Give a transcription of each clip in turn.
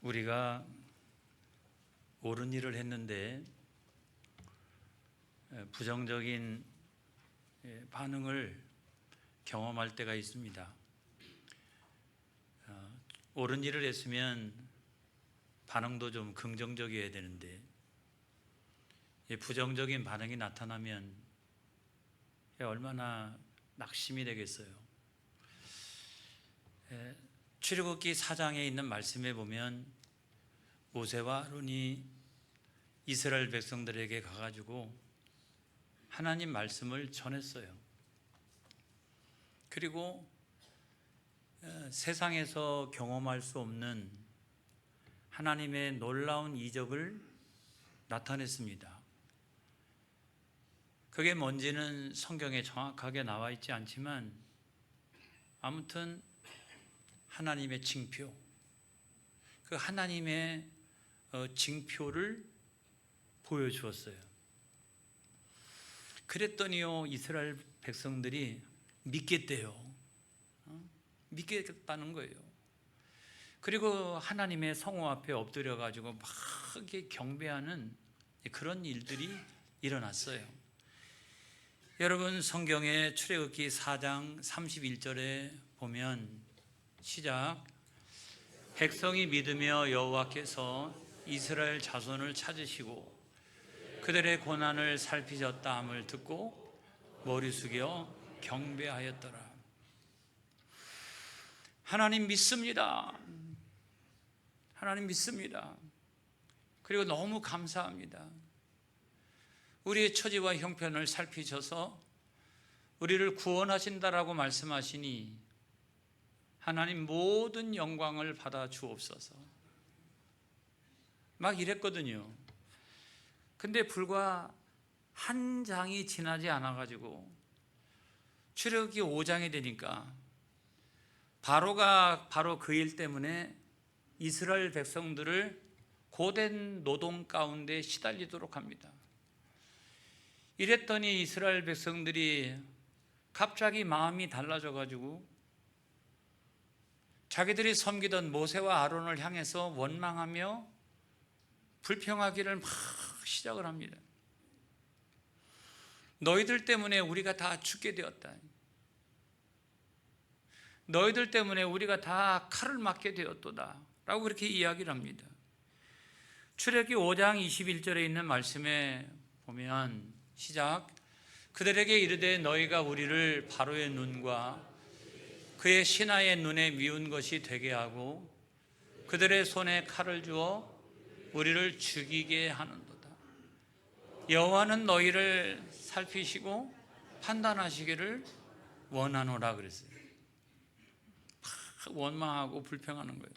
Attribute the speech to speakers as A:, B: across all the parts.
A: 우리가 옳은 일을 했는데 부정적인 반응을 경험할 때가 있습니다. 옳은 일을 했으면 반응도 좀 긍정적이어야 되는데 부정적인 반응이 나타나면 얼마나 낙심이 되겠어요. 출애굽기 4장에 있는 말씀에 보면 모세와 아론이 이스라엘 백성들에게 가가지고 하나님 말씀을 전했어요. 그리고 세상에서 경험할 수 없는 하나님의 놀라운 이적을 나타냈습니다. 그게 뭔지는 성경에 정확하게 나와 있지 않지만 아무튼 하나님의 징표, 그 하나님의 징표를 보여주었어요. 그랬더니요, 이스라엘 백성들이 믿겠대요. 믿겠다는 거예요. 그리고 하나님의 성호 앞에 엎드려 가지고 막 경배하는 그런 일들이 일어났어요. 여러분, 성경의 출애굽기 4장 31절에 보면 시작, 백성이 믿으며 여호와께서 이스라엘 자손을 찾으시고 그들의 고난을 살피셨다 함을 듣고 머리 숙여 경배하였더라. 하나님 믿습니다. 하나님 믿습니다. 그리고 너무 감사합니다. 우리의 처지와 형편을 살피셔서 우리를 구원하신다라고 말씀하시니 하나님 모든 영광을 받아 주옵소서. 막 이랬거든요. 근데 불과 한 장이 지나지 않아가지고 출애굽기 5장이 되니까 바로가 바로 그 일 때문에 이스라엘 백성들을 고된 노동 가운데 시달리도록 합니다. 이랬더니 이스라엘 백성들이 갑자기 마음이 달라져가지고 자기들이 섬기던 모세와 아론을 향해서 원망하며 불평하기를 막 시작을 합니다. 너희들 때문에 우리가 다 죽게 되었다. 너희들 때문에 우리가 다 칼을 맞게 되었도다 라고 그렇게 이야기를 합니다. 출애굽기 5장 21절에 있는 말씀에 보면 시작, 그들에게 이르되 너희가 우리를 바로의 눈과 그의 신하의 눈에 미운 것이 되게 하고 그들의 손에 칼을 주어 우리를 죽이게 하는도다. 여호와는 너희를 살피시고 판단하시기를 원하노라 그랬어요. 원망하고 불평하는 거예요.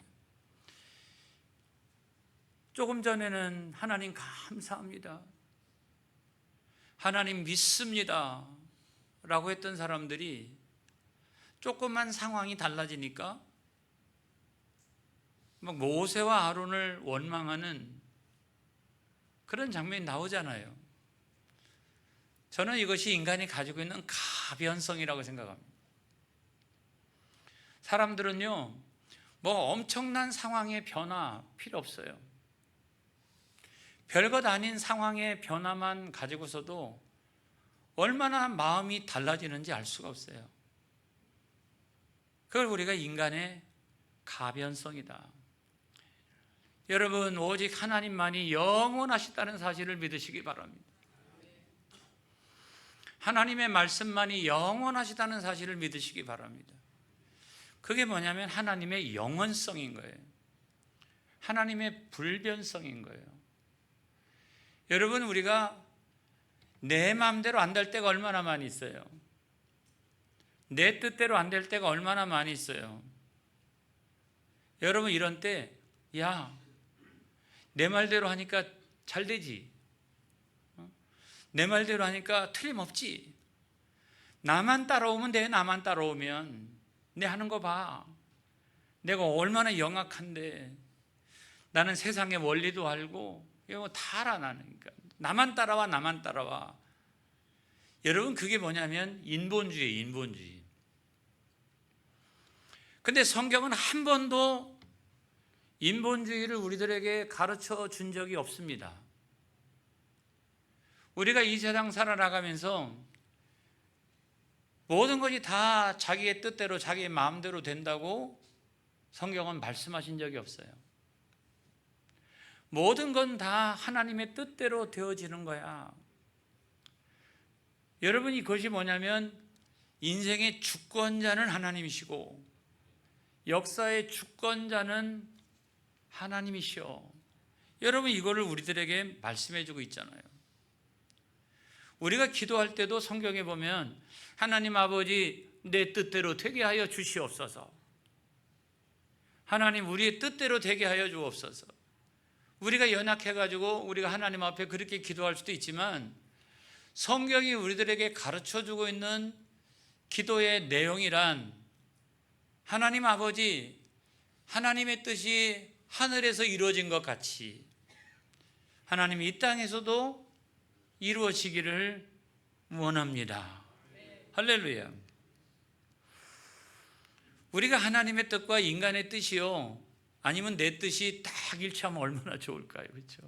A: 조금 전에는 하나님 감사합니다, 하나님 믿습니다 라고 했던 사람들이 조금만 상황이 달라지니까 막 모세와 아론을 원망하는 그런 장면이 나오잖아요. 저는 이것이 인간이 가지고 있는 가변성이라고 생각합니다. 사람들은요, 뭐 엄청난 상황의 변화 필요 없어요. 별것 아닌 상황의 변화만 가지고서도 얼마나 마음이 달라지는지 알 수가 없어요. 그걸 우리가 인간의 가변성이다. 여러분, 오직 하나님만이 영원하시다는 사실을 믿으시기 바랍니다. 하나님의 말씀만이 영원하시다는 사실을 믿으시기 바랍니다. 그게 뭐냐면 하나님의 영원성인 거예요. 하나님의 불변성인 거예요. 여러분, 우리가 내 마음대로 안 될 때가 얼마나 많이 있어요. 내 뜻대로 안 될 때가 얼마나 많이 있어요. 여러분, 이런 때, 야, 내 말대로 하니까 잘 되지, 내 말대로 하니까 틀림없지, 나만 따라오면 돼, 나만 따라오면 내 하는 거 봐, 내가 얼마나 영악한데, 나는 세상의 원리도 알고 이거 다 알아. 나니까 나만 따라와, 나만 따라와. 여러분, 그게 뭐냐면 인본주의예요, 인본주의. 근데 성경은 한 번도 인본주의를 우리들에게 가르쳐 준 적이 없습니다. 우리가 이 세상 살아나가면서 모든 것이 다 자기의 뜻대로 자기의 마음대로 된다고 성경은 말씀하신 적이 없어요. 모든 건 다 하나님의 뜻대로 되어지는 거야. 여러분, 이것이 뭐냐면 인생의 주권자는 하나님이시고 역사의 주권자는 하나님이시오. 여러분, 이거를 우리들에게 말씀해 주고 있잖아요. 우리가 기도할 때도 성경에 보면 하나님 아버지, 내 뜻대로 되게 하여 주시옵소서. 하나님, 우리의 뜻대로 되게 하여 주옵소서. 우리가 연약해가지고 우리가 하나님 앞에 그렇게 기도할 수도 있지만 성경이 우리들에게 가르쳐주고 있는 기도의 내용이란 하나님 아버지, 하나님의 뜻이 하늘에서 이루어진 것 같이 하나님이 이 땅에서도 이루어지기를 원합니다. 할렐루야. 우리가 하나님의 뜻과 인간의 뜻이요, 아니면 내 뜻이 딱 일치하면 얼마나 좋을까요? 그렇죠?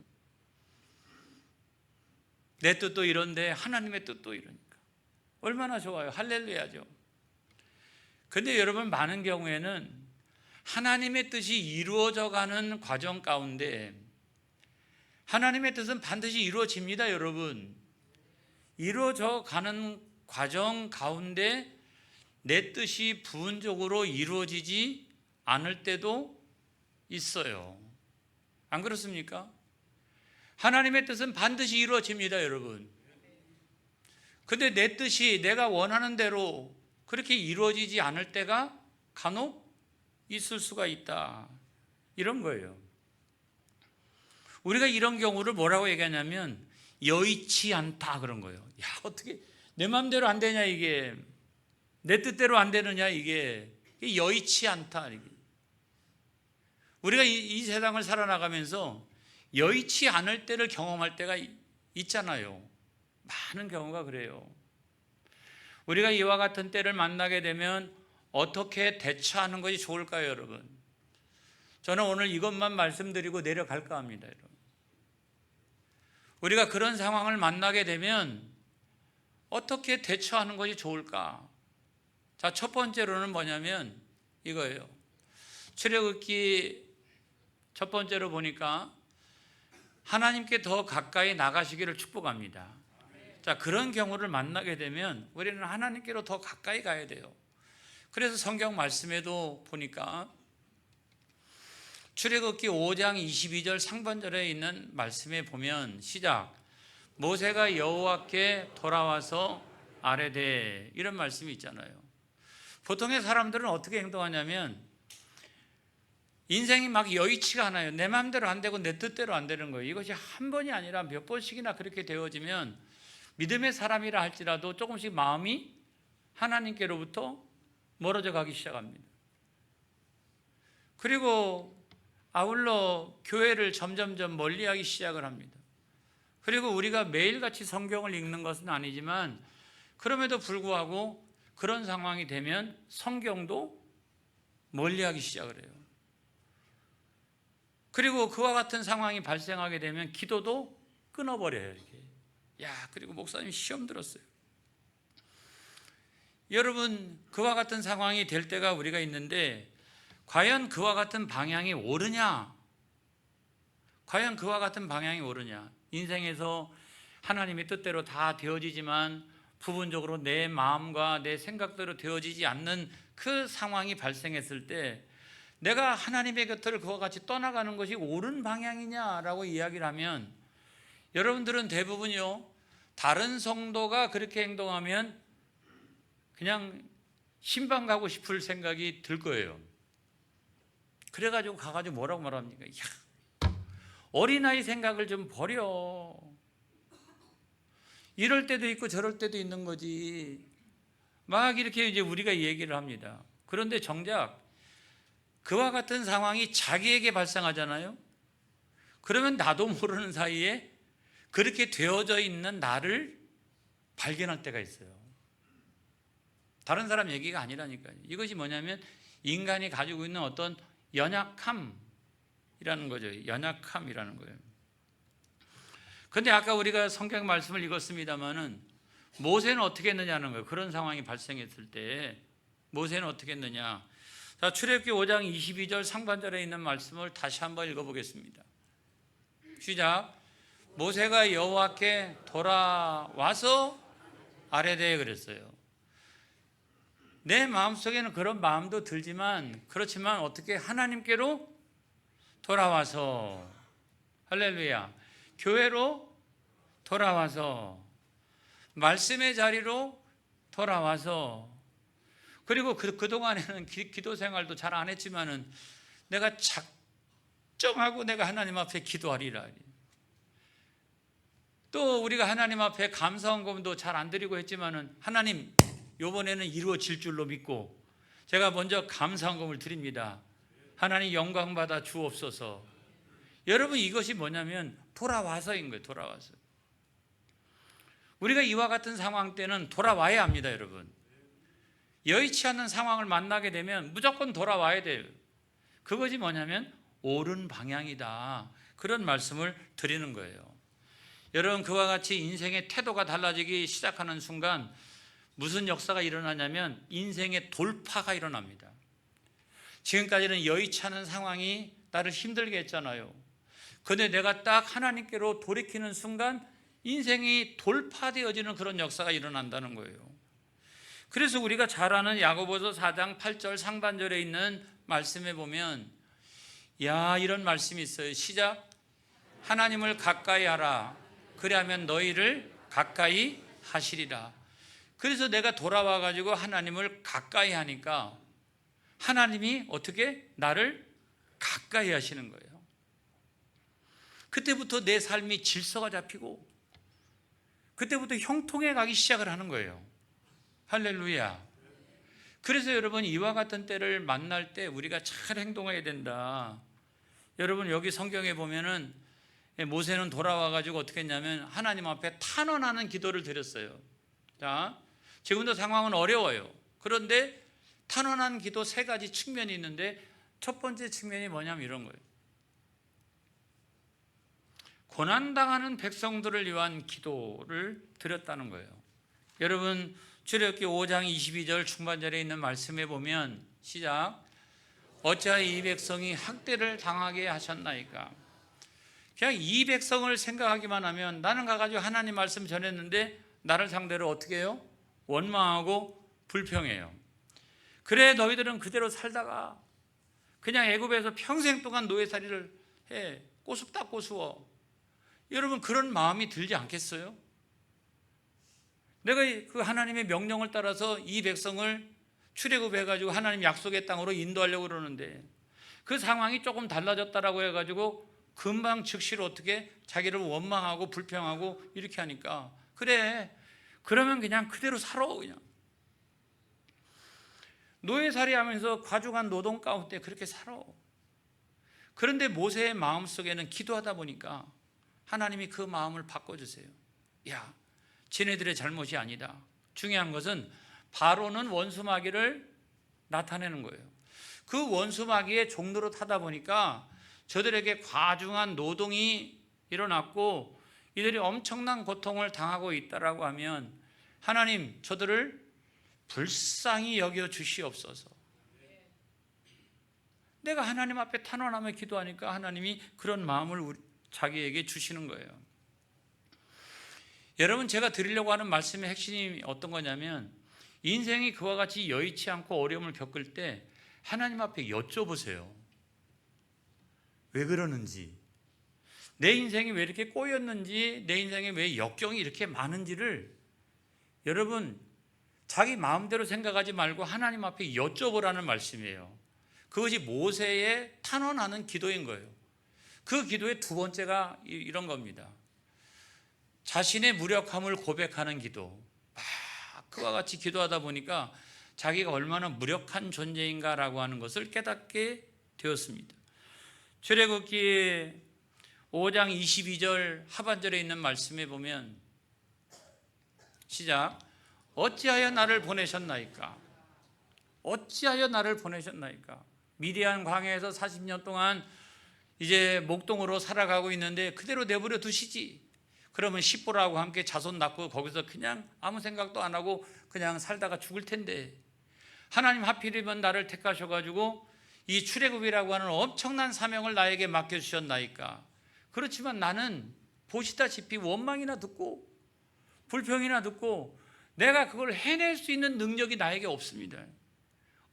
A: 내 뜻도 이런데 하나님의 뜻도 이러니까 얼마나 좋아요. 할렐루야죠. 근데 여러분, 많은 경우에는 하나님의 뜻이 이루어져 가는 과정 가운데 하나님의 뜻은 반드시 이루어집니다. 여러분, 이루어져 가는 과정 가운데 내 뜻이 부분적으로 이루어지지 않을 때도 있어요. 안 그렇습니까? 하나님의 뜻은 반드시 이루어집니다, 여러분. 근데 내 뜻이 내가 원하는 대로 그렇게 이루어지지 않을 때가 간혹 있을 수가 있다, 이런 거예요. 우리가 이런 경우를 뭐라고 얘기하냐면 여의치 않다, 그런 거예요. 야, 어떻게 내 마음대로 안 되냐, 이게 내 뜻대로 안 되느냐, 이게 여의치 않다. 이게. 우리가 이 세상을 살아나가면서 여의치 않을 때를 경험할 때가 있잖아요. 많은 경우가 그래요. 우리가 이와 같은 때를 만나게 되면 어떻게 대처하는 것이 좋을까요, 여러분? 저는 오늘 이것만 말씀드리고 내려갈까 합니다, 여러분. 우리가 그런 상황을 만나게 되면 어떻게 대처하는 것이 좋을까? 자, 첫 번째로는 뭐냐면 이거예요. 출애굽기 첫 번째로 보니까 하나님께 더 가까이 나가시기를 축복합니다. 자, 그런 경우를 만나게 되면 우리는 하나님께로 더 가까이 가야 돼요. 그래서 성경 말씀에도 보니까 출애굽기 5장 22절 상반절에 있는 말씀에 보면 시작, 모세가 여호와께 돌아와서 아뢰되, 이런 말씀이 있잖아요. 보통의 사람들은 어떻게 행동하냐면 인생이 막 여의치가 않아요. 내 마음대로 안 되고 내 뜻대로 안 되는 거예요. 이것이 한 번이 아니라 몇 번씩이나 그렇게 되어지면 믿음의 사람이라 할지라도 조금씩 마음이 하나님께로부터 멀어져 가기 시작합니다. 그리고 아울러 교회를 점점점 멀리하기 시작을 합니다. 그리고 우리가 매일같이 성경을 읽는 것은 아니지만 그럼에도 불구하고 그런 상황이 되면 성경도 멀리하기 시작을 해요. 그리고 그와 같은 상황이 발생하게 되면 기도도 끊어버려요, 이렇게. 야, 그리고 목사님 시험 들었어요. 여러분, 그와 같은 상황이 될 때가 우리가 있는데 과연 그와 같은 방향이 옳으냐? 과연 그와 같은 방향이 옳으냐? 인생에서 하나님의 뜻대로 다 되어지지만 부분적으로 내 마음과 내 생각대로 되어지지 않는 그 상황이 발생했을 때 내가 하나님의 곁을 그와 같이 떠나가는 것이 옳은 방향이냐라고 이야기를 하면 여러분들은 대부분요, 다른 성도가 그렇게 행동하면 그냥 신방 가고 싶을 생각이 들 거예요. 그래가지고 가가지고 뭐라고 말합니까? 야, 어린아이 생각을 좀 버려. 이럴 때도 있고 저럴 때도 있는 거지. 막 이렇게 이제 우리가 얘기를 합니다. 그런데 정작 그와 같은 상황이 자기에게 발생하잖아요. 그러면 나도 모르는 사이에 그렇게 되어져 있는 나를 발견할 때가 있어요. 다른 사람 얘기가 아니라니까요. 이것이 뭐냐면 인간이 가지고 있는 어떤 연약함, 거죠. 연약함이라는 거예요. 그런데 아까 우리가 성경 말씀을 읽었습니다마는 모세는 어떻게 했느냐는 거예요. 그런 상황이 발생했을 때 모세는 어떻게 했느냐. 자, 출애굽기 5장 22절 상반절에 있는 말씀을 다시 한번 읽어보겠습니다. 시작. 모세가 여호와께 돌아와서 아뢰되 그랬어요. 내 마음속에는 그런 마음도 들지만 그렇지만 어떻게 하나님께로 돌아와서 할렐루야 교회로 돌아와서 말씀의 자리로 돌아와서 그리고 그동안에는 기도 생활도 잘 안 했지만은 내가 작정하고 내가 하나님 앞에 기도하리라. 또 우리가 하나님 앞에 감사헌금도 잘 안 드리고 했지만은 하나님 이번에는 이루어질 줄로 믿고 제가 먼저 감사헌금을 드립니다. 하나님 영광 받아 주옵소서. 여러분 이것이 뭐냐면 돌아와서인 거예요. 돌아와서. 우리가 이와 같은 상황 때는 돌아와야 합니다, 여러분. 여의치 않는 상황을 만나게 되면 무조건 돌아와야 돼요. 그것이 뭐냐면 옳은 방향이다. 그런 말씀을 드리는 거예요. 여러분 그와 같이 인생의 태도가 달라지기 시작하는 순간 무슨 역사가 일어나냐면 인생의 돌파가 일어납니다. 지금까지는 여의치 않은 상황이 나를 힘들게 했잖아요. 그런데 내가 딱 하나님께로 돌이키는 순간 인생이 돌파되어지는 그런 역사가 일어난다는 거예요. 그래서 우리가 잘 아는 야고보서 4장 8절 상반절에 있는 말씀에 보면 이런 말씀이 있어요. 시작. 하나님을 가까이 하라. 그리하면 너희를 가까이 하시리라. 그래서 내가 돌아와 가지고 하나님을 가까이 하니까 하나님이 어떻게 나를 가까이 하시는 거예요. 그때부터 내 삶이 질서가 잡히고 그때부터 형통해 가기 시작을 하는 거예요. 할렐루야. 그래서 여러분 이와 같은 때를 만날 때 우리가 잘 행동해야 된다. 여러분 여기 성경에 보면은 모세는 돌아와 가지고 어떻게 했냐면 하나님 앞에 탄원하는 기도를 드렸어요. 자, 지금도 상황은 어려워요. 그런데 탄원한 기도 세 가지 측면이 있는데 첫 번째 측면이 뭐냐면 이런 거예요. 고난당하는 백성들을 위한 기도를 드렸다는 거예요. 여러분 출애굽기 5장 22절 중반절에 있는 말씀에 보면 시작. 어찌하여 이 백성이 학대를 당하게 하셨나이까. 그냥 이 백성을 생각하기만 하면 나는 가가지고 하나님 말씀 전했는데 나를 상대로 어떻게 해요? 원망하고 불평해요. 그래 너희들은 그대로 살다가 그냥 애굽에서 평생 동안 노예살이를 해. 꼬숩다 꼬수어. 여러분 그런 마음이 들지 않겠어요? 내가 그 하나님의 명령을 따라서 이 백성을 출애굽해가지고 하나님 약속의 땅으로 인도하려고 그러는데 그 상황이 조금 달라졌다라고 해가지고 금방 즉시로 어떻게 자기를 원망하고 불평하고 이렇게 하니까 그래 그러면 그냥 그대로 살아. 그냥 노예살이 하면서 과중한 노동 가운데 그렇게 살아. 그런데 모세의 마음속에는 기도하다 보니까 하나님이 그 마음을 바꿔주세요. 야, 지네들의 잘못이 아니다. 중요한 것은 바로는 원수마귀를 나타내는 거예요. 그 원수마귀의 종로로 타다 보니까 저들에게 과중한 노동이 일어났고 이들이 엄청난 고통을 당하고 있다라고 하면 하나님 저들을 불쌍히 여겨 주시옵소서. 내가 하나님 앞에 탄원하며 기도하니까 하나님이 그런 마음을 자기에게 주시는 거예요. 여러분 제가 드리려고 하는 말씀의 핵심이 어떤 거냐면 인생이 그와 같이 여의치 않고 어려움을 겪을 때 하나님 앞에 여쭤보세요. 왜 그러는지, 내 인생이 왜 이렇게 꼬였는지, 내 인생에 왜 역경이 이렇게 많은지를 여러분 자기 마음대로 생각하지 말고 하나님 앞에 여쭤보라는 말씀이에요. 그것이 모세의 탄원하는 기도인 거예요. 그 기도의 두 번째가 이런 겁니다. 자신의 무력함을 고백하는 기도. 그와 같이 기도하다 보니까 자기가 얼마나 무력한 존재인가라고 하는 것을 깨닫게 되었습니다. 출애굽기 5장 22절 하반절에 있는 말씀에 보면 시작. 어찌하여 나를 보내셨나이까? 어찌하여 나를 보내셨나이까? 미디안 광야에서 40년 동안 이제 목동으로 살아가고 있는데 그대로 내버려 두시지. 그러면 십보라하고 함께 자손 낳고 거기서 그냥 아무 생각도 안 하고 그냥 살다가 죽을 텐데, 하나님 하필이면 나를 택하셔가지고 이 출애굽이라고 하는 엄청난 사명을 나에게 맡겨주셨나이까. 그렇지만 나는 보시다시피 원망이나 듣고 불평이나 듣고 내가 그걸 해낼 수 있는 능력이 나에게 없습니다.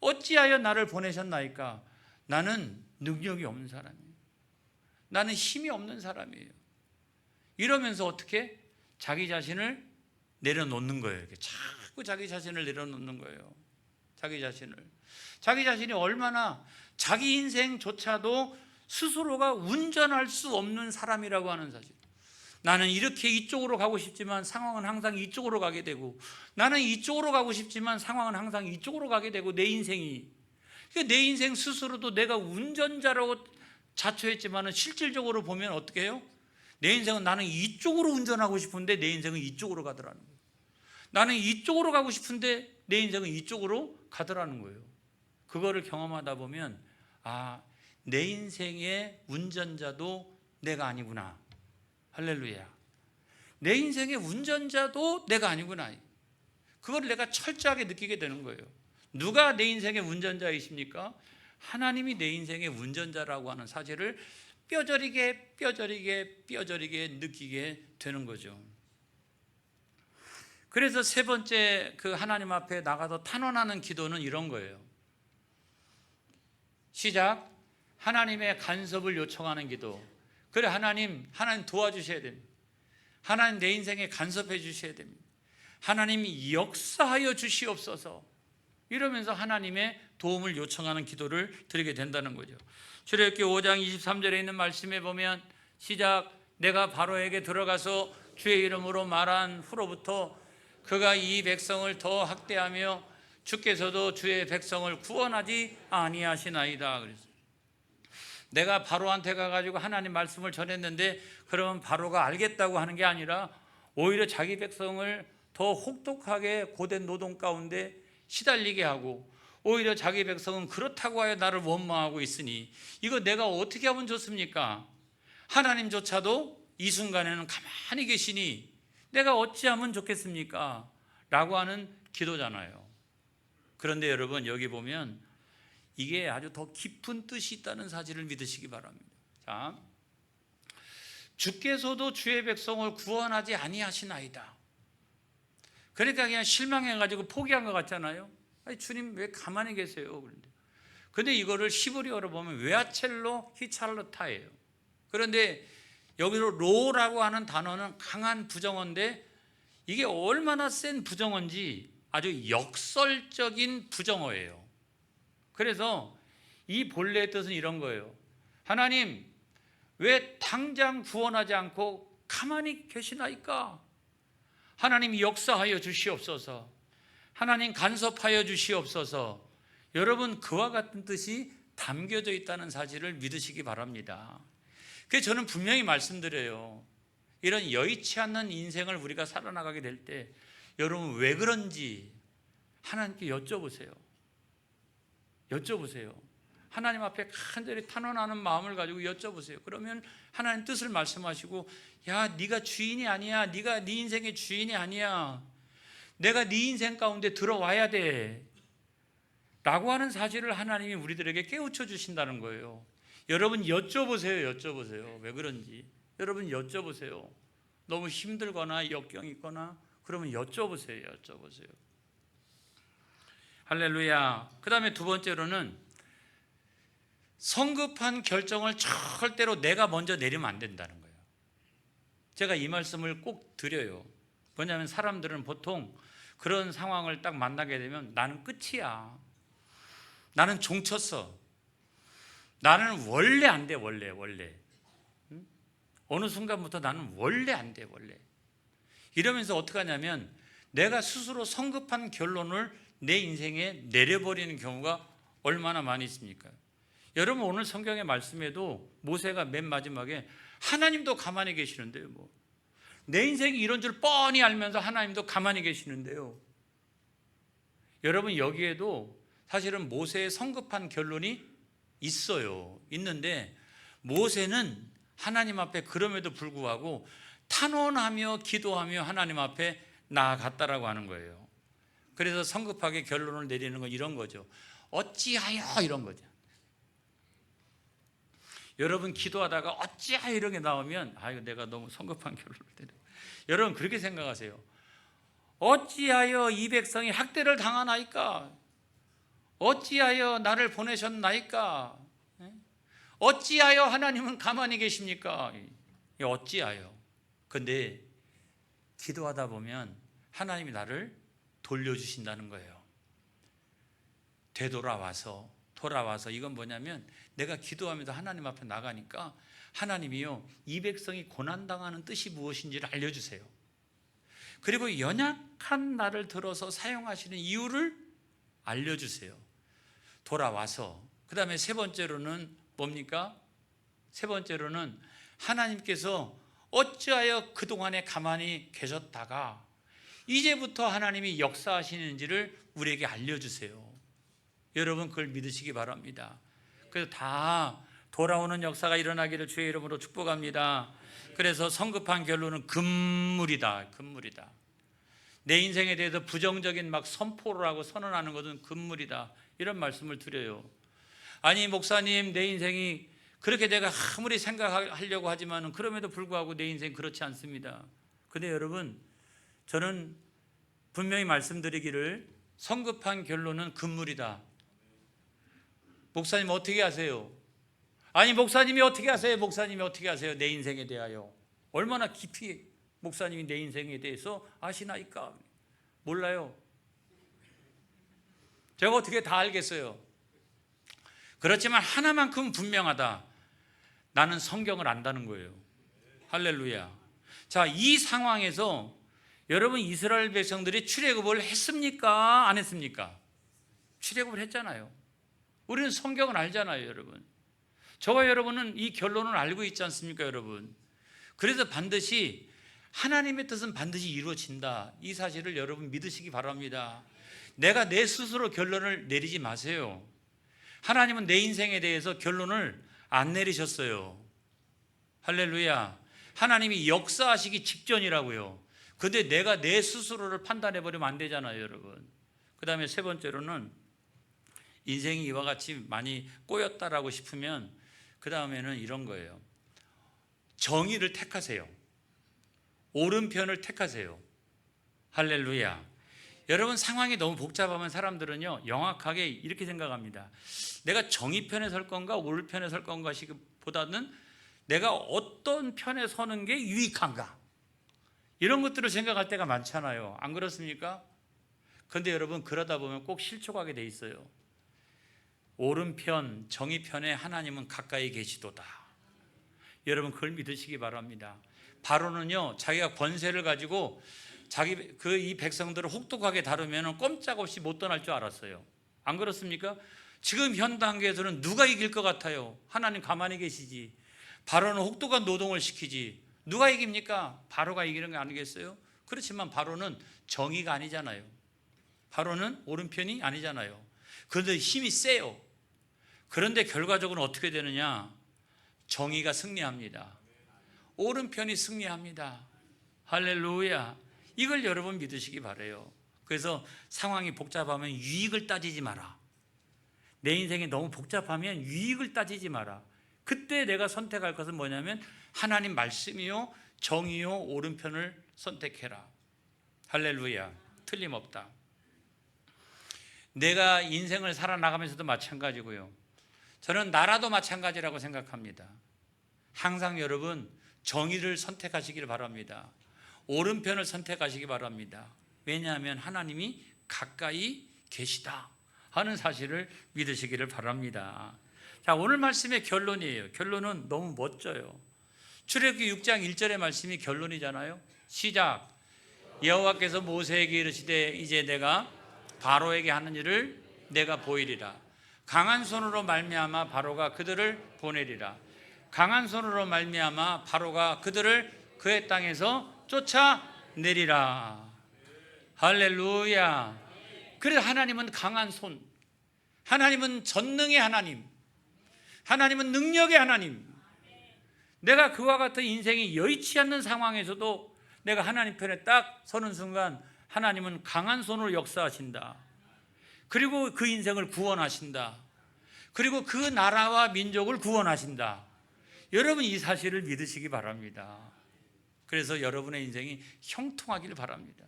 A: 어찌하여 나를 보내셨나이까. 나는 능력이 없는 사람이에요. 나는 힘이 없는 사람이에요. 이러면서 어떻게 자기 자신을 내려놓는 거예요. 이렇게 자꾸 자기 자신을 내려놓는 거예요. 자기 자신이 얼마나 자기 인생조차도 스스로가 운전할 수 없는 사람이라고 하는 사실. 나는 이렇게 이쪽으로 가고 싶지만 상황은 항상 이쪽으로 가게 되고, 나는 이쪽으로 가고 싶지만 상황은 항상 이쪽으로 가게 되고, 내 인생이, 내 인생 스스로도 내가 운전자라고 자처했지만 실질적으로 보면 어떻게 해요? 내 인생은 나는 이쪽으로 운전하고 싶은데 내 인생은 이쪽으로 가더라는 거예요. 나는 이쪽으로 가고 싶은데 내 인생은 이쪽으로 가더라는 거예요. 그거를 경험하다 보면 내 인생의 운전자도 내가 아니구나. 할렐루야. 내 인생의 운전자도 내가 아니구나. 그걸 내가 철저하게 느끼게 되는 거예요. 누가 내 인생의 운전자이십니까? 하나님이 내 인생의 운전자라고 하는 사실을 뼈저리게 느끼게 되는 거죠. 그래서 세 번째 그 하나님 앞에 나가서 탄원하는 기도는 이런 거예요. 시작. 하나님의 간섭을 요청하는 기도. 그래, 하나님 도와주셔야 됩니다. 하나님 내 인생에 간섭해 주셔야 됩니다. 하나님이 역사하여 주시옵소서. 이러면서 하나님의 도움을 요청하는 기도를 드리게 된다는 거죠. 출애굽기 5장 23절에 있는 말씀에 보면 시작. 내가 바로에게 들어가서 주의 이름으로 말한 후로부터 그가 이 백성을 더 학대하며 주께서도 주의 백성을 구원하지 아니하시나이다. 그랬어요. 내가 바로한테 가가지고 하나님 말씀을 전했는데 그러면 바로가 알겠다고 하는 게 아니라 오히려 자기 백성을 더 혹독하게 고된 노동 가운데 시달리게 하고, 오히려 자기 백성은 그렇다고 하여 나를 원망하고 있으니 이거 내가 어떻게 하면 좋습니까? 하나님조차도 이 순간에는 가만히 계시니 내가 어찌하면 좋겠습니까? 라고 하는 기도잖아요. 그런데 여러분, 여기 보면 이게 아주 더 깊은 뜻이 있다는 사실을 믿으시기 바랍니다. 자, 주께서도 주의 백성을 구원하지 아니하시나이다. 그러니까 그냥 실망해가지고 포기한 것 같잖아요. 아니, 주님 왜 가만히 계세요? 그런데 이거를 히브리어로 보면 웨아첼로 히찰로타예요. 그런데 여기서 로라고 하는 단어는 강한 부정어인데 이게 얼마나 센 부정어인지 아주 역설적인 부정어예요. 그래서 이 본래의 뜻은 이런 거예요. 하나님, 왜 당장 구원하지 않고 가만히 계시나이까? 하나님 역사하여 주시옵소서. 하나님 간섭하여 주시옵소서. 여러분, 그와 같은 뜻이 담겨져 있다는 사실을 믿으시기 바랍니다. 그래서 저는 분명히 말씀드려요. 이런 여의치 않는 인생을 우리가 살아나가게 될 때 여러분 왜 그런지 하나님께 여쭤보세요. 하나님 앞에 간절히 탄원하는 마음을 가지고 여쭤보세요. 그러면 하나님 뜻을 말씀하시고, 야, 네가 주인이 아니야. 네가 네 인생의 주인이 아니야. 내가 네 인생 가운데 들어와야 돼. 라고 하는 사실을 하나님이 우리들에게 깨우쳐 주신다는 거예요. 여러분 여쭤보세요. 왜 그런지. 여러분 여쭤보세요. 너무 힘들거나 역경이 있거나 그러면 여쭤보세요. 할렐루야. 그 다음에 두 번째로는 성급한 결정을 절대로 내가 먼저 내리면 안 된다는 거예요. 제가 이 말씀을 꼭 드려요. 뭐냐면 사람들은 보통 그런 상황을 딱 만나게 되면 나는 끝이야. 나는 종쳤어. 나는 원래 안 돼. 원래. 어느 순간부터 나는 원래 안 돼. 이러면서 어떻게 하냐면 내가 스스로 성급한 결론을 내 인생에 내려버리는 경우가 얼마나 많이 있습니까? 여러분, 오늘 성경의 말씀에도 모세가 맨 마지막에 하나님도 가만히 계시는데요. 내 인생이 이런 줄 뻔히 알면서 하나님도 가만히 계시는데요. 여러분, 여기에도 사실은 모세의 성급한 결론이 있는데 모세는 하나님 앞에 그럼에도 불구하고 탄원하며 기도하며 하나님 앞에 나아갔다라고 하는 거예요. 그래서 성급하게 결론을 내리는 건 이런 거죠. 어찌하여, 이런 거죠. 여러분 기도하다가 어찌하여 이런 게 나오면 이거 내가 너무 성급한 결론을 내려. 여러분 그렇게 생각하세요. 어찌하여 이 백성이 학대를 당하나이까? 어찌하여 나를 보내셨나이까? 어찌하여 하나님은 가만히 계십니까? 어찌하여. 근데 기도하다 보면 하나님이 나를 돌려주신다는 거예요. 돌아와서 이건 뭐냐면 내가 기도하면서 하나님 앞에 나가니까 하나님이요, 이 백성이 고난당하는 뜻이 무엇인지를 알려주세요. 그리고 연약한 나를 들어서 사용하시는 이유를 알려주세요. 돌아와서. 그 다음에 세 번째로는 뭡니까? 세 번째로는 하나님께서 어찌하여 그동안에 가만히 계셨다가 이제부터 하나님이 역사하시는지를 우리에게 알려주세요. 여러분 그걸 믿으시기 바랍니다. 그래서 다 돌아오는 역사가 일어나기를 주의 이름으로 축복합니다. 그래서 성급한 결론은 금물이다. 내 인생에 대해서 부정적인 막 선포를 하고 선언하는 것은 금물이다. 이런 말씀을 드려요. 아니 목사님, 내 인생이 그렇게 내가 아무리 생각하려고 하지만 그럼에도 불구하고 내 인생 그렇지 않습니다. 근데 여러분, 저는 분명히 말씀드리기를 성급한 결론은 금물이다. 목사님 어떻게 하세요? 아니 목사님이 어떻게 하세요? 목사님이 어떻게 하세요? 내 인생에 대하여 얼마나 깊이 목사님이 내 인생에 대해서 아시나이까? 몰라요. 제가 어떻게 다 알겠어요? 그렇지만 하나만큼 분명하다. 나는 성경을 안다는 거예요. 할렐루야. 자, 이 상황에서 여러분 이스라엘 백성들이 출애굽을 했습니까? 안 했습니까? 출애굽을 했잖아요. 우리는 성경을 알잖아요, 여러분. 저와 여러분은 이 결론을 알고 있지 않습니까, 여러분? 그래서 반드시 하나님의 뜻은 반드시 이루어진다. 이 사실을 여러분 믿으시기 바랍니다. 내가 내 스스로 결론을 내리지 마세요. 하나님은 내 인생에 대해서 결론을 안 내리셨어요. 할렐루야. 하나님이 역사하시기 직전이라고요. 근데 내가 내 스스로를 판단해버리면 안 되잖아요, 여러분. 그 다음에 세 번째로는 인생이 이와 같이 많이 꼬였다라고 싶으면 그 다음에는 이런 거예요. 정의를 택하세요. 옳은 편을 택하세요. 할렐루야. 여러분 상황이 너무 복잡하면 사람들은요 영악하게 이렇게 생각합니다. 내가 정의 편에 설 건가 옳은 편에 설 건가 보다는 내가 어떤 편에 서는 게 유익한가, 이런 것들을 생각할 때가 많잖아요. 안 그렇습니까? 그런데 여러분 그러다 보면 꼭 실족하게 돼 있어요. 옳은 편, 정의 편에 하나님은 가까이 계시도다. 여러분 그걸 믿으시기 바랍니다. 바로는요 자기가 권세를 가지고 이 백성들을 혹독하게 다루면 꼼짝없이 못 떠날 줄 알았어요. 안 그렇습니까? 지금 현 단계에서는 누가 이길 것 같아요? 하나님 가만히 계시지. 바로는 혹독한 노동을 시키지. 누가 이깁니까? 바로가 이기는 거 아니겠어요? 그렇지만 바로는 정의가 아니잖아요. 바로는 옳은 편이 아니잖아요. 그런데 힘이 세요. 그런데 결과적으로 어떻게 되느냐? 정의가 승리합니다. 옳은 편이 승리합니다. 할렐루야. 이걸 여러분 믿으시기 바라요. 그래서 상황이 복잡하면 유익을 따지지 마라. 내 인생이 너무 복잡하면 유익을 따지지 마라. 그때 내가 선택할 것은 뭐냐면 하나님 말씀이요 정의요 옳은 편을 선택해라. 할렐루야. 틀림없다. 내가 인생을 살아나가면서도 마찬가지고요. 저는 나라도 마찬가지라고 생각합니다. 항상 여러분 정의를 선택하시길 바랍니다. 옳은 편을 선택하시기 바랍니다. 왜냐하면 하나님이 가까이 계시다 하는 사실을 믿으시기를 바랍니다. 자, 오늘 말씀의 결론이에요. 결론은 너무 멋져요. 출애굽기 6장 1절의 말씀이 결론이잖아요. 시작. 여호와께서 모세에게 이르시되 이제 내가 바로에게 하는 일을 내가 보이리라. 강한 손으로 말미암아 바로가 그들을 보내리라. 강한 손으로 말미암아 바로가 그들을 그의 땅에서 쫓아내리라. 할렐루야. 그래서 하나님은 강한 손, 하나님은 전능의 하나님, 하나님은 능력의 하나님, 내가 그와 같은 인생이 여의치 않는 상황에서도 내가 하나님 편에 딱 서는 순간 하나님은 강한 손으로 역사하신다. 그리고 그 인생을 구원하신다. 그리고 그 나라와 민족을 구원하신다. 여러분 이 사실을 믿으시기 바랍니다. 그래서 여러분의 인생이 형통하길 바랍니다.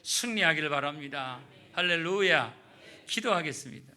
A: 승리하길 바랍니다. 할렐루야. 기도하겠습니다.